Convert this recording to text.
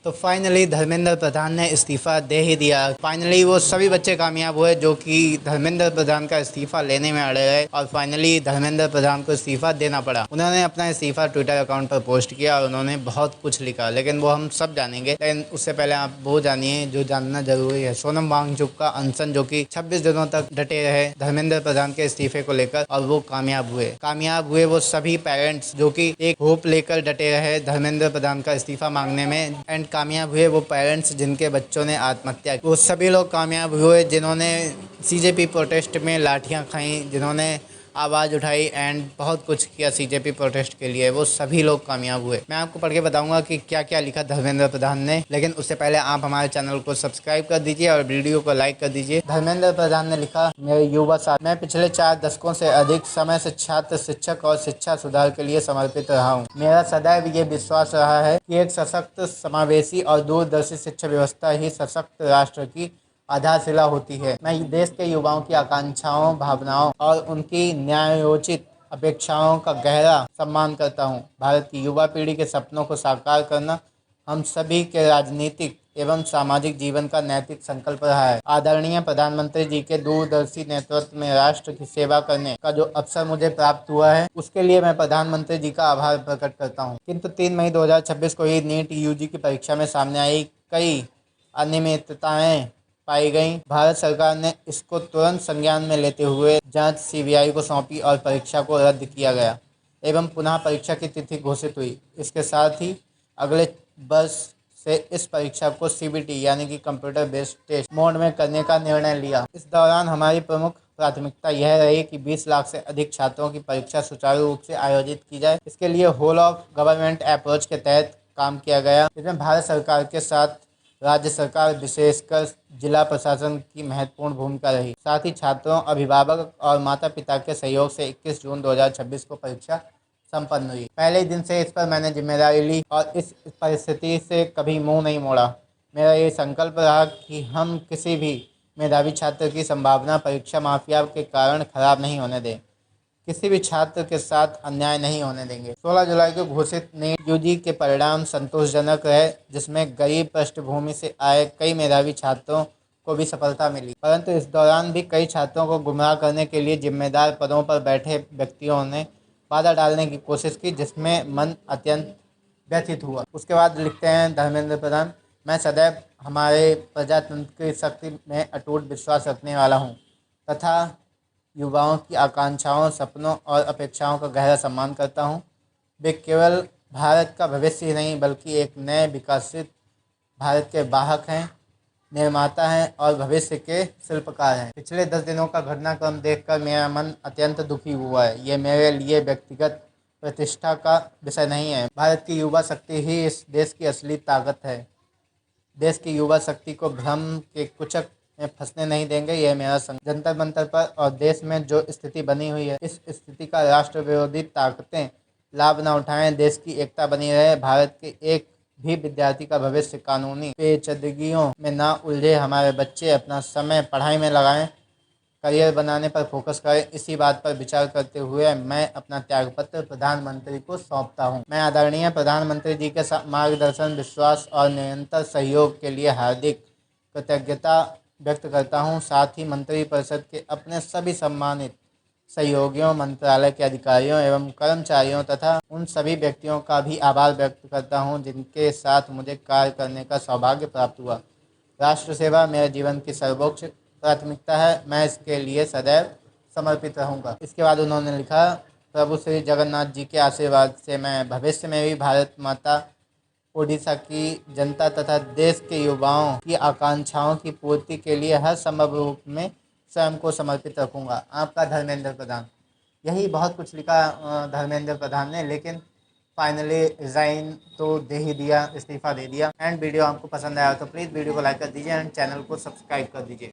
तो फाइनली धर्मेंद्र प्रधान ने इस्तीफ़ा दे ही दिया। फाइनली वो सभी बच्चे कामयाब हुए जो कि धर्मेंद्र प्रधान का इस्तीफ़ा लेने में अड़े रहे और फाइनली धर्मेंद्र प्रधान को इस्तीफ़ा देना पड़ा। उन्होंने अपना इस्तीफ़ा ट्विटर अकाउंट पर पोस्ट किया और उन्होंने बहुत कुछ लिखा, लेकिन वो हम सब जानेंगे। लेकिन उससे पहले आप वो जानिए जो जानना जरूरी है। सोनम वांगचुक का अनशन जो कि 26 दिनों तक डटे रहे धर्मेंद्र प्रधान के इस्तीफे को लेकर और वो कामयाब हुए वो सभी पेरेंट्स जो कि एक होप लेकर डटे रहे धर्मेंद्र प्रधान का इस्तीफा मांगने में। एंड कामयाब हुए वो पेरेंट्स जिनके बच्चों ने आत्महत्या की। वो सभी लोग कामयाब हुए जिन्होंने सीजेपी प्रोटेस्ट में लाठियां खाई, जिन्होंने आवाज़ उठाई एंड बहुत कुछ किया सीजेपी प्रोटेस्ट के लिए। वो सभी लोग कामयाब हुए। मैं आपको पढ़ के बताऊंगा कि क्या क्या लिखा धर्मेंद्र प्रधान ने, लेकिन उससे पहले आप हमारे चैनल को सब्सक्राइब कर दीजिए और वीडियो को लाइक कर दीजिए। धर्मेंद्र प्रधान ने लिखा, मेरे युवा साथी, मैं पिछले 4 दशकों से अधिक समय से छात्र, शिक्षक और शिक्षा सुधार के लिए समर्पित रहा हूँ। मेरा सदैव ये विश्वास रहा है कि एक सशक्त, समावेशी और दूरदर्शी शिक्षा व्यवस्था ही सशक्त राष्ट्र की आधारशिला होती है। मैं देश के युवाओं की आकांक्षाओं, भावनाओं और उनकी न्यायोचित अपेक्षाओं का गहरा सम्मान करता हूं। भारत की युवा पीढ़ी के सपनों को साकार करना हम सभी के राजनीतिक एवं सामाजिक जीवन का नैतिक संकल्प रहा है। आदरणीय प्रधानमंत्री जी के दूरदर्शी नेतृत्व में राष्ट्र की सेवा करने का जो अवसर मुझे प्राप्त हुआ है, उसके लिए मैं प्रधानमंत्री जी का आभार प्रकट करता हूं। किंतु 3 मई 2026 को ही नीट यूजी की परीक्षा में सामने आई कई अनियमितताएं पाई गई। भारत सरकार ने इसको तुरंत संज्ञान में लेते हुए जांच सीबीआई को सौंपी और परीक्षा को रद्द किया गया एवं पुनः परीक्षा की तिथि घोषित हुई। इसके साथ ही अगले वर्ष से इस परीक्षा को सीबीटी यानी कि कंप्यूटर बेस्ड टेस्ट मोड में करने का निर्णय लिया। इस दौरान हमारी प्रमुख प्राथमिकता यह रही कि 20 लाख से अधिक छात्रों की परीक्षा सुचारू रूप से आयोजित की जाए। इसके लिए होल ऑफ गवर्नमेंट अप्रोच के तहत काम किया गया। इसमें भारत सरकार के साथ राज्य सरकार, विशेषकर जिला प्रशासन की महत्वपूर्ण भूमिका रही। साथ ही छात्रों, अभिभावक और माता पिता के सहयोग से 21 जून 2026 को परीक्षा संपन्न हुई। पहले ही दिन से इस पर मैंने जिम्मेदारी ली और इस परिस्थिति से कभी मुंह नहीं मोड़ा। मेरा ये संकल्प रहा कि हम किसी भी मेधावी छात्र की संभावना परीक्षा माफिया के कारण खराब नहीं होने दें, किसी भी छात्र के साथ अन्याय नहीं होने देंगे। 16 जुलाई को घोषित नीट यूजी के परिणाम संतोषजनक रहे, जिसमें गरीब पृष्ठभूमि से आए कई मेधावी छात्रों को भी सफलता मिली। परंतु इस दौरान भी कई छात्रों को गुमराह करने के लिए जिम्मेदार पदों पर बैठे व्यक्तियों ने बाधा डालने की कोशिश की, जिसमें मन अत्यंत व्यथित हुआ। उसके बाद लिखते हैं धर्मेंद्र प्रधान, मैं सदैव हमारे प्रजातंत्र की शक्ति में अटूट विश्वास रखने वाला हूँ तथा युवाओं की आकांक्षाओं, सपनों और अपेक्षाओं का गहरा सम्मान करता हूं। वे केवल भारत का भविष्य ही नहीं बल्कि एक नए विकसित भारत के वाहक हैं, निर्माता हैं और भविष्य के शिल्पकार हैं। पिछले 10 दिनों का घटनाक्रम देखकर मेरा मन अत्यंत दुखी हुआ है। ये मेरे लिए व्यक्तिगत प्रतिष्ठा का विषय नहीं है। भारत की युवा शक्ति ही इस देश की असली ताकत है। देश की युवा शक्ति को भ्रम के कुचक में फंसने नहीं देंगे। यह मेरा जंतर मंतर पर और देश में जो स्थिति बनी हुई है, इस स्थिति का राष्ट्र विरोधी ताकतें लाभ न उठाएं। देश की एकता बनी रहे। भारत के एक भी विद्यार्थी का भविष्य कानूनी पेचीदगियों में ना उलझे। हमारे बच्चे अपना समय पढ़ाई में लगाएं, करियर बनाने पर फोकस करें। इसी बात पर विचार करते हुए मैं अपना त्यागपत्र प्रधानमंत्री को सौंपता हूं। मैं आदरणीय प्रधानमंत्री जी के मार्गदर्शन, विश्वास और निरंतर सहयोग के लिए हार्दिक कृतज्ञता व्यक्त करता हूं। साथ ही मंत्रिपरिषद के अपने सभी सम्मानित सहयोगियों, मंत्रालय के अधिकारियों एवं कर्मचारियों तथा उन सभी व्यक्तियों का भी आभार व्यक्त करता हूं जिनके साथ मुझे कार्य करने का सौभाग्य प्राप्त हुआ। राष्ट्र सेवा मेरे जीवन की सर्वोच्च प्राथमिकता है। मैं इसके लिए सदैव समर्पित रहूंगा। इसके बाद उन्होंने लिखा, प्रभु श्री जगन्नाथ जी के आशीर्वाद से मैं भविष्य में भी भारत माता, ओडिशा की जनता तथा देश के युवाओं की आकांक्षाओं की पूर्ति के लिए हर संभव रूप में स्वयं को समर्पित रखूंगा। आपका धर्मेंद्र प्रधान। यही बहुत कुछ लिखा धर्मेंद्र प्रधान ने, लेकिन फाइनली रिज़ाइन तो दे ही दिया, इस्तीफ़ा दे दिया। एंड वीडियो आपको पसंद आया तो प्लीज़ वीडियो को लाइक कर दीजिए एंड चैनल को सब्सक्राइब कर दीजिए।